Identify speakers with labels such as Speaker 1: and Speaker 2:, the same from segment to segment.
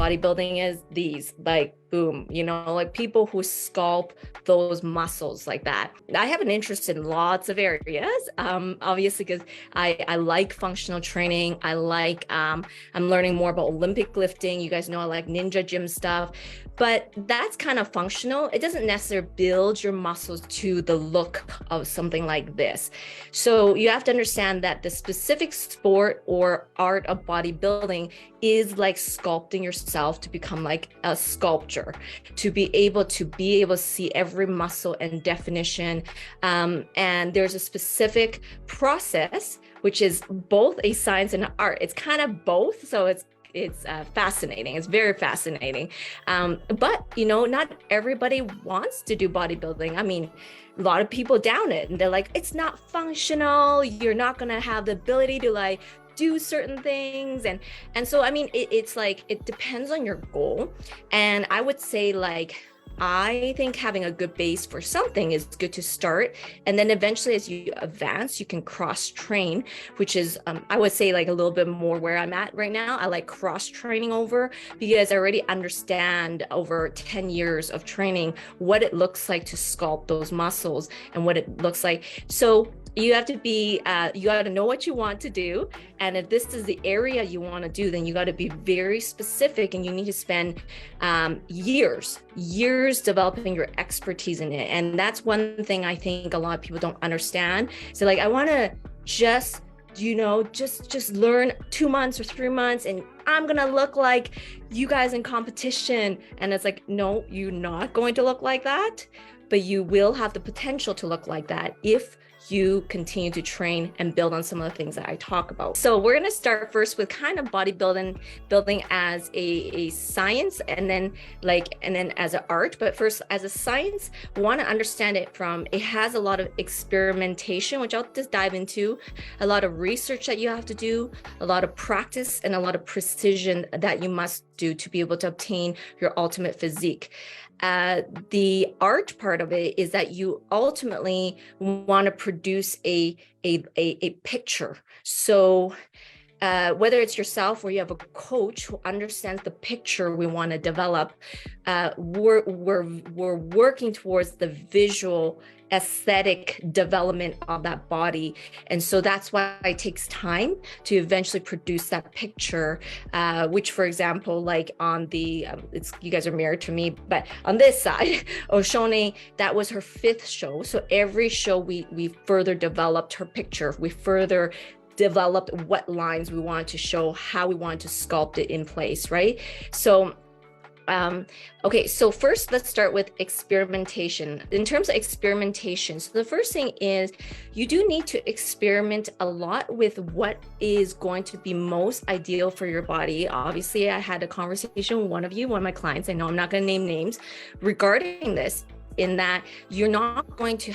Speaker 1: bodybuilding is these, like, boom, like people who sculpt those muscles like that. I have an interest in lots of areas, obviously, because I like functional training. I like, I'm learning more about Olympic lifting. You guys know I like ninja gym stuff, but that's kind of functional. It doesn't necessarily build your muscles to the look of something like this. So you have to understand that the specific sport or art of bodybuilding is like sculpting yourself to become like a sculpture, to be able to see every muscle and definition. And there's a specific process, which is both a science and an art. It's kind of both. So it's fascinating. It's very fascinating. But, not everybody wants to do bodybuilding. I mean, a lot of people down it and they're like, it's not functional. You're not going to have the ability to like do certain things. And so, I mean, it's like, it depends on your goal. And I would say, like, I think having a good base for something is good to start. And then eventually as you advance, you can cross train, which is, I would say, like a little bit more where I'm at right now. I like cross training over, because I already understand over 10 years of training what it looks like to sculpt those muscles and what it looks like. So you have to be, you got to know what you want to do. And if this is the area you want to do, then you got to be very specific, and you need to spend years developing your expertise in it. And that's one thing I think a lot of people don't understand. So like, I want to just learn 2 months or 3 months and I'm going to look like you guys in competition. And it's like, no, you're not going to look like that, but you will have the potential to look like that if you continue to train and build on some of the things that I talk about. So we're going to start first with kind of building as a science, and then as an art. But first, as a science, we want to understand it it has a lot of experimentation, which I'll just dive into, a lot of research that you have to do, a lot of practice, and a lot of precision that you must do to be able to obtain your ultimate physique. The art part of it is that you ultimately want to produce a picture. So whether it's yourself or you have a coach who understands the picture we want to develop, we're working towards the visual aesthetic development of that body. And so that's why it takes time to eventually produce that picture, which, for example, like on the, you guys are married to me, but on this side, Oshone, that was her 5th show. So every show we further developed her picture. We further developed what lines we wanted to show, how we wanted to sculpt it in place, right? So okay, so first let's start with experimentation. In terms of experimentation, so the first thing is you do need to experiment a lot with what is going to be most ideal for your body. Obviously, I had a conversation with one of my clients, I know I'm not going to name names, regarding this, in that you're not going to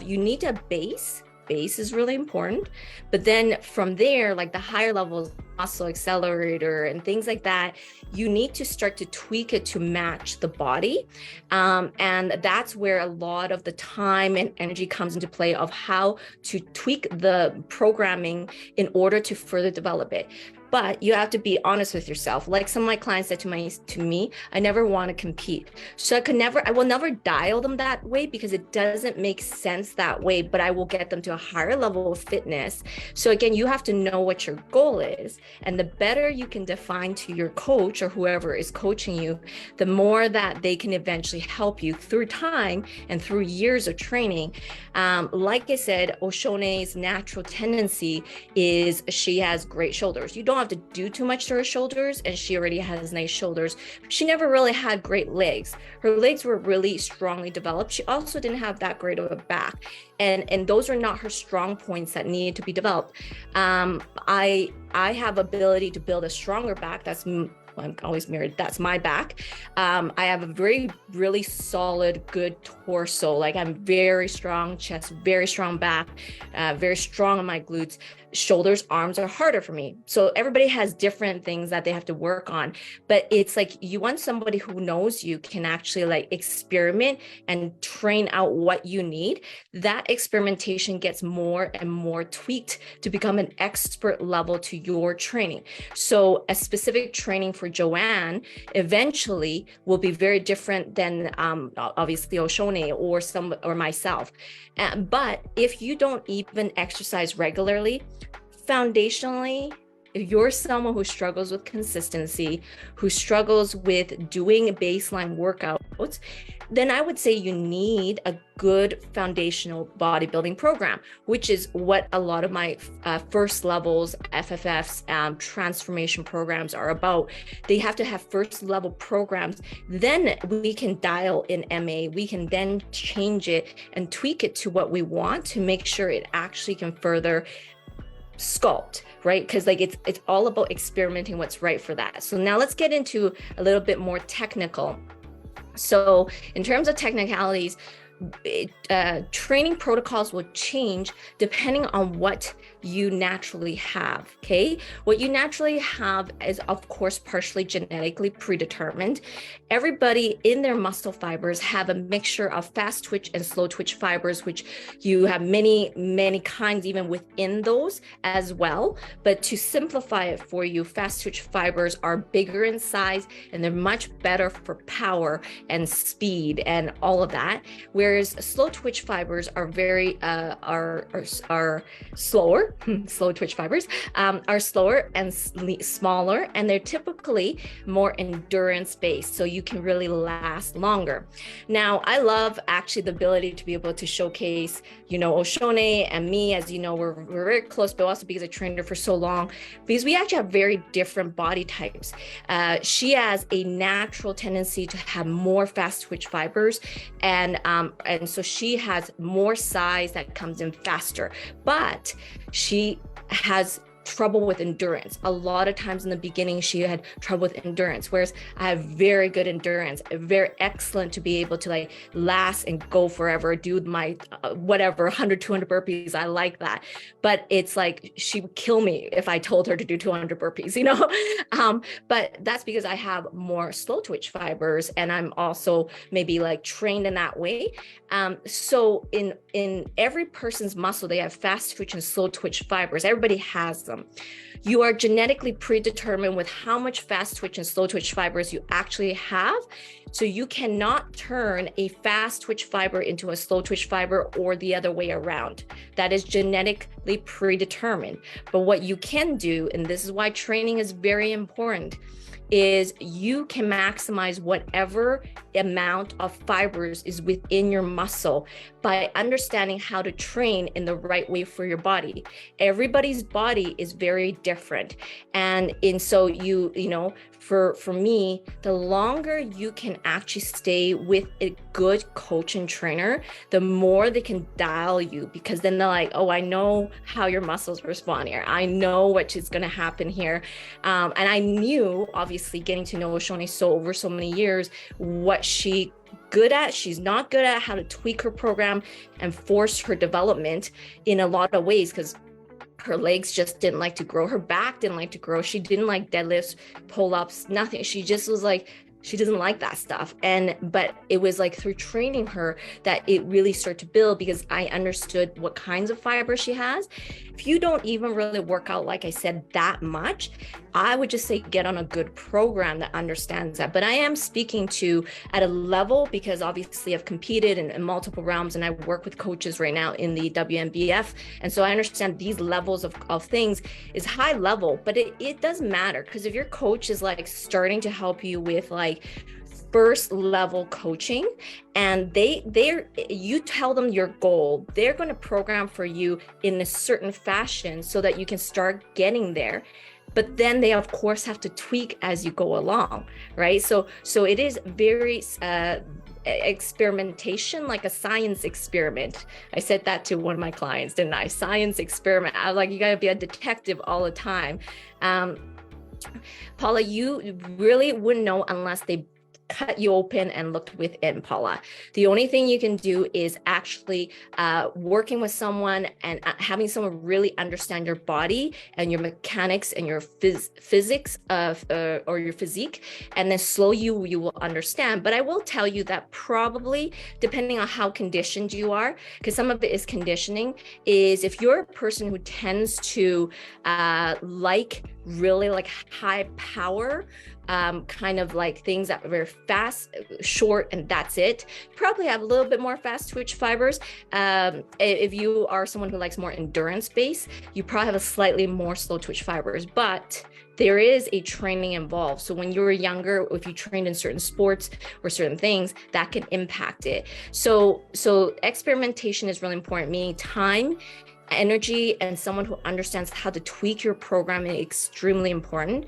Speaker 1: you need a base is really important, but then from there, like the higher levels, muscle accelerator and things like that, you need to start to tweak it to match the body, and that's where a lot of the time and energy comes into play of how to tweak the programming in order to further develop it. But you have to be honest with yourself. Like some of my clients said to me, I never want to compete. So I will never dial them that way, because it doesn't make sense that way, but I will get them to a higher level of fitness. So again, you have to know what your goal is. And the better you can define to your coach or whoever is coaching you, the more that they can eventually help you through time and through years of training. Like I said, Oshone's natural tendency is she has great shoulders. You don't have to do too much to her shoulders, and she already has nice shoulders. She never really had great legs. Her legs were really strongly developed. She also didn't have that great of a back, and those are not her strong points that needed to be developed. I have ability to build a stronger back. I'm always married. That's my back. I have a really solid, good torso. Like I'm very strong chest, very strong back, very strong on my glutes. shoulders, arms are harder for me. So everybody has different things that they have to work on, but it's like you want somebody who knows you can actually like experiment and train out what you need. That experimentation gets more and more tweaked to become an expert level to your training. So a specific training for Joanne eventually will be very different than obviously Oshone or myself. But if you don't even exercise regularly, foundationally, if you're someone who struggles with consistency, who struggles with doing baseline workouts, then I would say you need a good foundational bodybuilding program, which is what a lot of my first levels, FFFs, transformation programs are about. They have to have first level programs. Then we can dial in MA. We can then change it and tweak it to what we want to make sure it actually can further sculpt, right? Because like it's all about experimenting what's right for that. So now let's get into a little bit more technical. So in terms of technicalities, training protocols will change depending on what you naturally have. Okay, what you naturally have is of course partially genetically predetermined. Everybody in their muscle fibers have a mixture of fast twitch and slow twitch fibers, which you have many kinds even within those as well. But to simplify it for you, fast twitch fibers are bigger in size and they're much better for power and speed and all of that, whereas slow twitch fibers are very are slower. Slow twitch fibers are slower and smaller, and they're typically more endurance based, so you can really last longer. Now, I love actually the ability to be able to showcase, Oshone and me, as you know, we're very close, but also because I trained her for so long, because we actually have very different body types. She has a natural tendency to have more fast twitch fibers, and so she has more size that comes in faster, but she has trouble with endurance. A lot of times in the beginning, she had trouble with endurance, whereas I have very good endurance, very excellent to be able to like last and go forever, do my whatever, 100, 200 burpees. I like that. But it's like, she would kill me if I told her to do 200 burpees, but that's because I have more slow twitch fibers and I'm also maybe like trained in that way. So in every person's muscle, they have fast twitch and slow twitch fibers. Everybody has them. You are genetically predetermined with how much fast twitch and slow twitch fibers you actually have. So you cannot turn a fast twitch fiber into a slow twitch fiber or the other way around. That is genetically predetermined. But what you can do, and this is why training is very important, is you can maximize whatever amount of fibers is within your muscle by understanding how to train in the right way for your body. Everybody's body is very different. And so for me, the longer you can actually stay with a good coach and trainer, the more they can dial you, because then they're like, oh, I know how your muscles respond here. I know what is going to happen here. And I knew, obviously, getting to know Oshone over so many years, what she good at, she's not good at, how to tweak her program and force her development in a lot of ways, because her legs just didn't like to grow. Her back didn't like to grow. She didn't like deadlifts, pull-ups, nothing. She just was like, she doesn't like that stuff. But it was like through training her that it really started to build, because I understood what kinds of fiber she has. If you don't even really work out, like I said, that much, I would just say get on a good program that understands that. But I am speaking to at a level, because obviously I've competed in multiple realms and I work with coaches right now in the WNBF. And so I understand these levels of things is high level, but it doesn't matter, because if your coach is like starting to help you with like first level coaching, and you tell them your goal, they're going to program for you in a certain fashion so that you can start getting there. But then they of course have to tweak as you go along, right? So it is very experimentation, like a science experiment. I said that to one of my clients, didn't I? Science experiment. I was like, you got to be a detective all the time. Paula, you really wouldn't know unless they cut you open and look within, Paula. The only thing you can do is actually working with someone and having someone really understand your body and your mechanics and your physics of or your physique, and then slowly you will understand. But I will tell you that probably depending on how conditioned you are, because some of it is conditioning, is if you're a person who tends to really like high power, kind of like things that are very fast, short, and that's it, probably have a little bit more fast twitch fibers. If you are someone who likes more endurance base, you probably have a slightly more slow twitch fibers, but there is a training involved. So when you were younger, if you trained in certain sports or certain things, that can impact it. So experimentation is really important, meaning time, energy, and someone who understands how to tweak your program is extremely important.